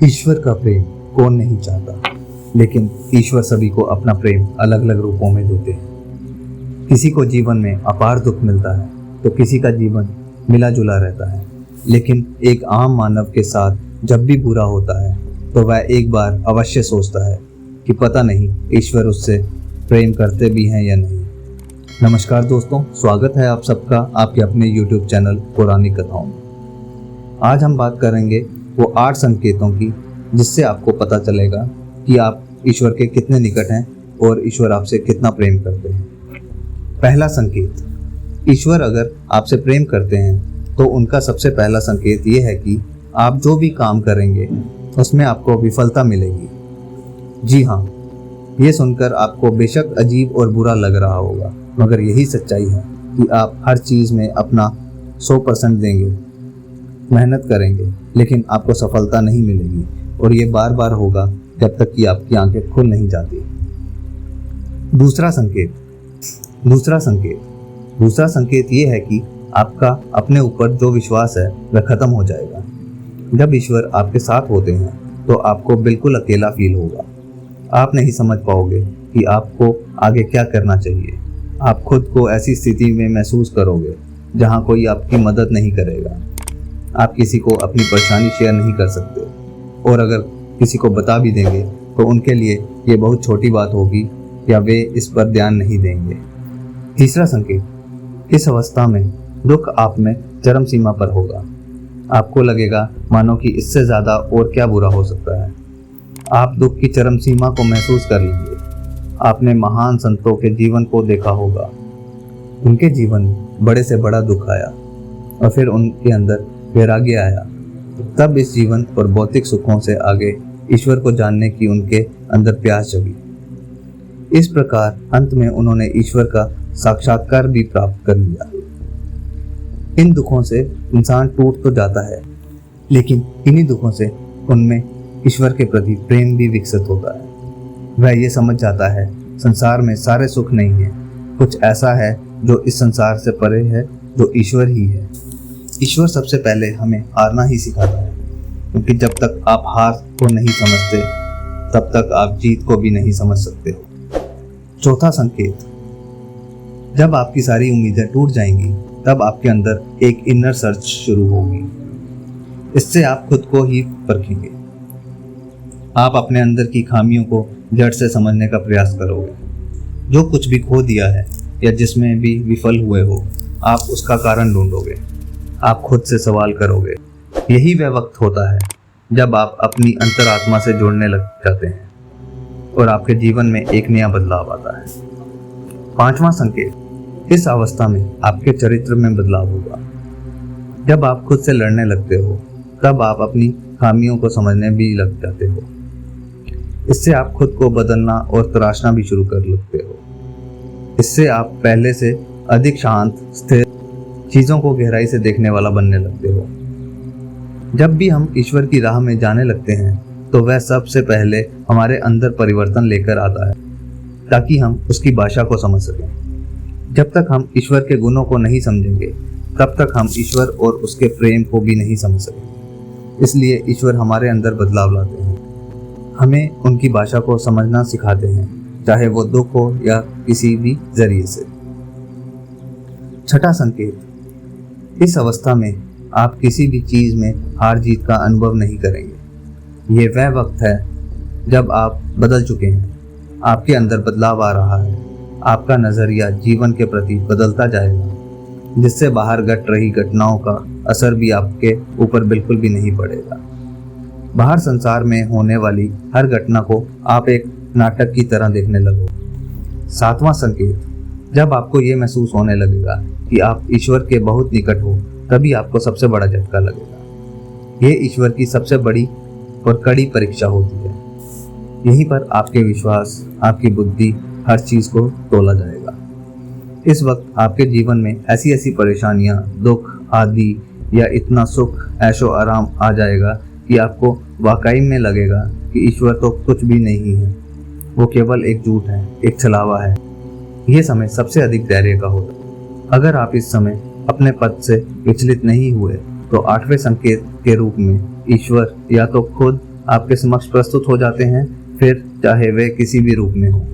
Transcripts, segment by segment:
ईश्वर का प्रेम कौन नहीं चाहता, लेकिन ईश्वर सभी को अपना प्रेम अलग अलग रूपों में देते हैं। किसी को जीवन में अपार दुख मिलता है तो किसी का जीवन मिला जुला रहता है, लेकिन एक आम मानव के साथ जब भी बुरा होता है तो वह एक बार अवश्य सोचता है कि पता नहीं ईश्वर उससे प्रेम करते भी हैं या नहीं। नमस्कार दोस्तों, स्वागत है आप सबका आपके अपने YouTube चैनल पौराणिक कथाओं में। आज हम बात करेंगे वो 8 संकेतों की जिससे आपको पता चलेगा कि आप ईश्वर के कितने निकट हैं और ईश्वर आपसे कितना प्रेम करते हैं। पहला संकेत, ईश्वर अगर आपसे प्रेम करते हैं तो उनका सबसे पहला संकेत ये है कि आप जो भी काम करेंगे उसमें आपको विफलता मिलेगी। जी हाँ, ये सुनकर आपको बेशक अजीब और बुरा लग रहा होगा, मगर यही सच्चाई है कि आप हर चीज़ में अपना 100% देंगे, मेहनत करेंगे, लेकिन आपको सफलता नहीं मिलेगी और ये बार बार होगा जब तक कि आपकी आंखें खुल नहीं जाती। दूसरा संकेत ये है कि आपका अपने ऊपर जो विश्वास है वह खत्म हो जाएगा। जब ईश्वर आपके साथ होते हैं तो आपको बिल्कुल अकेला फील होगा। आप नहीं समझ पाओगे कि आपको आगे क्या करना चाहिए। आप खुद को ऐसी स्थिति में महसूस करोगे जहां कोई आपकी मदद नहीं करेगा। आप किसी को अपनी परेशानी शेयर नहीं कर सकते, और अगर किसी को बता भी देंगे तो उनके लिए ये बहुत छोटी बात होगी या वे इस पर ध्यान नहीं देंगे। तीसरा संकेत, इस अवस्था में दुख आप में चरम सीमा पर होगा। आपको लगेगा मानो कि इससे ज़्यादा और क्या बुरा हो सकता है। आप दुख की चरम सीमा को महसूस कर लेंगे। आपने महान संतों के जीवन को देखा होगा। उनके जीवन में बड़े से बड़ा दुख आया और फिर उनके अंदर वैराग्य आया। तब इस जीवन और भौतिक सुखों से आगे ईश्वर को जानने की उनके अंदर प्यास जगी। इस प्रकार अंत में उन्होंने ईश्वर का साक्षात्कार भी प्राप्त कर लिया। इन दुखों से इंसान टूट तो जाता है, लेकिन इन्हीं दुखों से उनमें ईश्वर के प्रति प्रेम भी विकसित होता है। वह ये समझ जाता है संसार में सारे सुख नहीं है, कुछ ऐसा है जो इस संसार से परे है, जो ईश्वर ही है। ईश्वर सबसे पहले हमें हारना ही सिखाता है, क्योंकि जब तक आप हार को नहीं समझते तब तक आप जीत को भी नहीं समझ सकते हो। चौथा संकेत, जब आपकी सारी उम्मीदें टूट जाएंगी तब आपके अंदर एक इनर सर्च शुरू होगी। इससे आप खुद को ही परखेंगे। आप अपने अंदर की खामियों को जड़ से समझने का प्रयास करोगे। जो कुछ भी खो दिया है या जिसमें भी विफल हुए हो, आप उसका कारण ढूंढोगे। आप खुद से सवाल करोगे। यही वह वक्त होता है जब आप अपनी अंतरात्मा से जुड़ने लग जाते हैं और आपके जीवन में एक नया बदलाव आता है। पांचवा संकेत, इस अवस्था में आपके चरित्र में बदलाव होगा। जब आप खुद से लड़ने लगते हो तब आप अपनी खामियों को समझने भी लग जाते हो। इससे आप खुद को बदलना और तराशना भी शुरू कर लगते हो। इससे आप पहले से अधिक शांत, स्थिर, चीज़ों को गहराई से देखने वाला बनने लगते हो। जब भी हम ईश्वर की राह में जाने लगते हैं तो वह सबसे पहले हमारे अंदर परिवर्तन लेकर आता है, ताकि हम उसकी भाषा को समझ सकें। जब तक हम ईश्वर के गुणों को नहीं समझेंगे तब तक हम ईश्वर और उसके प्रेम को भी नहीं समझ सकेंगे। इसलिए ईश्वर हमारे अंदर बदलाव लाते हैं, हमें उनकी भाषा को समझना सिखाते हैं, चाहे वो दुख हो या किसी भी जरिए से। छठा संकेत, इस अवस्था में आप किसी भी चीज़ में हार जीत का अनुभव नहीं करेंगे। ये वह वक्त है जब आप बदल चुके हैं, आपके अंदर बदलाव आ रहा है। आपका नज़रिया जीवन के प्रति बदलता जाएगा, जिससे बाहर घट रही घटनाओं का असर भी आपके ऊपर बिल्कुल भी नहीं पड़ेगा। बाहर संसार में होने वाली हर घटना को आप एक नाटक की तरह देखने लगोगे। सातवां संकेत, जब आपको ये महसूस होने लगेगा कि आप ईश्वर के बहुत निकट हो, तभी आपको सबसे बड़ा झटका लगेगा। ये ईश्वर की सबसे बड़ी और कड़ी परीक्षा होती है। यहीं पर आपके विश्वास, आपकी बुद्धि, हर चीज़ को तोला जाएगा। इस वक्त आपके जीवन में ऐसी ऐसी परेशानियां, दुख आदि या इतना सुख, ऐशो आराम आ जाएगा कि आपको वाकई में लगेगा कि ईश्वर तो कुछ भी नहीं है, वो केवल एक झूठ है, एक छलावा है। ये समय सबसे अधिक धैर्य का होता है। अगर आप इस समय अपने पद से विचलित नहीं हुए तो 8वें संकेत के रूप में ईश्वर या तो खुद आपके समक्ष प्रस्तुत हो जाते हैं, फिर चाहे वे किसी भी रूप में हो।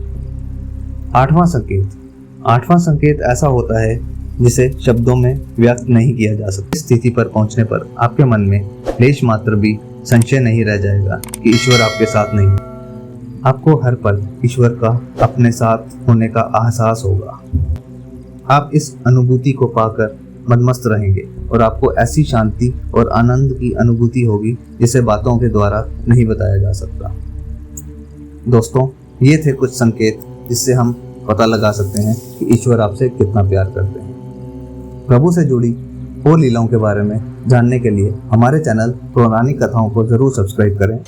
आठवां संकेत ऐसा होता है जिसे शब्दों में व्यक्त नहीं किया जा सकता। इस स्थिति पर पहुंचने पर आपके मन में लेश मात्र भी संशय नहीं रह जाएगा कि ईश्वर आपके साथ नहीं। आपको हर पल ईश्वर का अपने साथ होने का एहसास होगा। आप इस अनुभूति को पाकर मदमस्त रहेंगे और आपको ऐसी शांति और आनंद की अनुभूति होगी जिसे बातों के द्वारा नहीं बताया जा सकता। दोस्तों, ये थे कुछ संकेत जिससे हम पता लगा सकते हैं कि ईश्वर आपसे कितना प्यार करते हैं। प्रभु से जुड़ी और लीलाओं के बारे में जानने के लिए हमारे चैनल पौराणिक कथाओं को जरूर सब्सक्राइब करें।